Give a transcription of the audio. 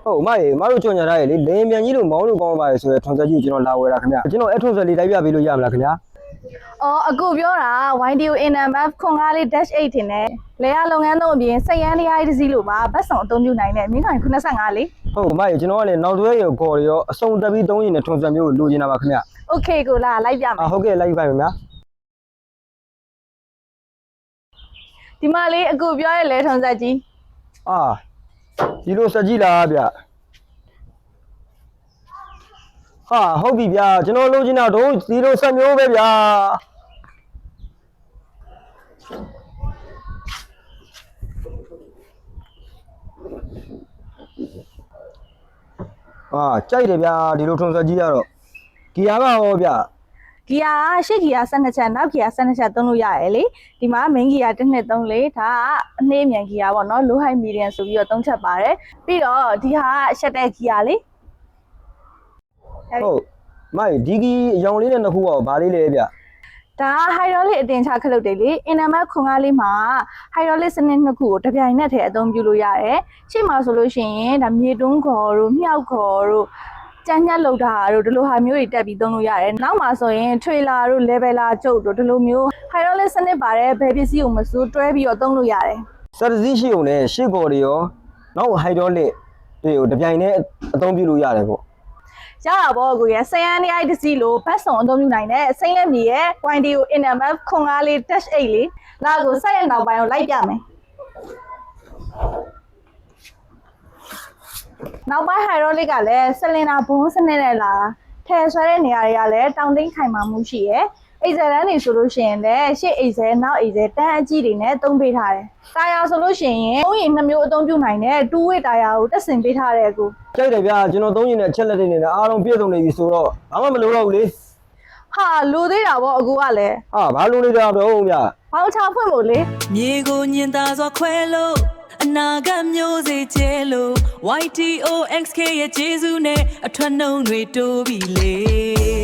ဟုတ်မတို့ကြော်ညာထားရလေလေမြန်ကြီးတို့မောင်းလို့ကောင်းပါတယ်ဆိုရယ်ထွန်ဆက်ကြီးကျွန်တော်လာဝယ်တာခင်ဗျကျွန်တော်အဲ့ထွန်ဆက်လေးတိုက်ပြပေးလို့ရမလားခင်ဗျာအော်အခုပြောတာ YDO NMF ခွန်ကားလေး -8 တင်တယ်လေယာလုပ်ငန်းသုံးအပြင်စက်ရန်တရားတစ်စီးလို့ပါဘတ်ဆောင်အသုံးပြုနိုင်တယ်မင်းခိုင်85လေးဟုတ်ကျွန်တော်ကလည်းနောက်တွဲရောခေါ်ရောအစုံတက်ပြီးသုံးရင်လည်းထွန်ဆက်မျိုးလိုချင်တာပါခင်ဗျ Okay ကိုလာလိုက်ပြမယ်ဟုတ်ကဲ့လိုက်ပါမယ်ဗျာဒီမှာလေးအခုပြောရလဲထွန်ဆက်ကြီးဒီလိုဆက်ကြည့်လားဗျဟုတ်ပြီဗျာကျွန်တော်လိုချင်တာတို့ဒီလိုဆက်မျိုးပဲဗျာကြိုက်တယ်ဗျာဒီလိုထွန်ဆက်ကြီးရတော့ဂီယာကဟောဗျဂီယာရှေ့ဂီယာ12ချက်နောက်ဂီယာ12ချက်သုံးလို့ရတယ်လေဒီမှာ main ဂီယာ1 2 3 4ဒါကအနှေးမြန်ဂီယာပေါ့နော် low high medium ဆိုပြီးတော့3ချက်ပါတယ်ပြီးတော့ဒီဟာအရှက်တဲ့ဂီယာလေဟုတ်ဒီဂီအယောင်လေးနဲ့နှစ်ခုကဘာလေးလဲဗျဒါ hydraulic အတင်ချခလုတ်တွေလေ NMF ခွန်ကားလေးမှာ hydraulic စနစ်နှစ်ခုကိုတပြိုင်နက်တည်းအသုံးပြုလို့ရတယ်ရှေ့မှာဆိုလို့ရှိရင်ဒါမြေတွန်းခေါ်တို့မြောက်ခေါ်တို့ကြမ်းညက်လောက်တာတို့ဒီလိုဟာမျိုးတွေတက်ပြီးသုံးလို့ရတယ်နောက်မှာဆိုရင် trailer တို့ leveler ကျုပ်တို့ဒီလိုမျိုး hydraulic စနစ်ပါတယ်ဘယ်ပစ္စည်းကိုမစိုးတွဲပြီးတော့သုံးလို့ရတယ်စက်တစည်းရှိုံနဲ့ရှေ့ခေါ်တွေရောနောက် hydraulic တွေကိုတပြိုင်နက်အသုံးပြုလို့ရတယ်ပေါ့ရတာပေါ့ကိုရဆယ်ရန်တိုင်းတစ်စီးလို့ဘတ်ဆောင်အသုံးပြုနိုင်တဲ့စိမ့်လက်မီရဲ့ YDO NMF ခွန်ကားလေး -8 လေးလာကိုဆက်ရနောက်ပိုင်းကိုလိုက်ပြမယ်နောက်ပိုင်း hydraulic ကလည်းဆလင်ဒါဘုံးစနစ်နဲ့လာထည့်ဆွဲတဲ့နေရာတွေကလည်းတောင်တင်းခိုင်မာမှုရှိရယ်အိတ်ဇယ်တန်းတွေဆိုလို့ရှိရင်လည်းရှေ့အိတ်ဇယ်နောက်အိတ်ဇယ်တန်းအကြီးတွေနဲ့သုံးပေးထားတယ်တာယာဆိုလို့ရှိရင်သုံးရင်2မျိုးအသုံးပြုနိုင်တဲ့2 way တာယာကိုတက်ဆင်ပေးထားတယ်ကိုကြိုက်တယ်ဗျာကျွန်တော်သုံးရင်လည်းအချက်လက်တွေနဲ့အားလုံးပြည့်စုံနေပြီဆိုတော့ဘာမှမလိုတော့ဘူးလေလိုသေးတာပေါ့အကူကလည်းဘာလိုနေတာတော့ဗျာဘောင်းချဖွင့်ဖို့လေမြေကိုညင်သာစွာခွဲလို့အနာဂတ်မျိုးစေကျဲလို့ YTOXK ရဲ့ကျေးဇူးနဲ့အထွတ်နှုံတွေတိုးပြီလေ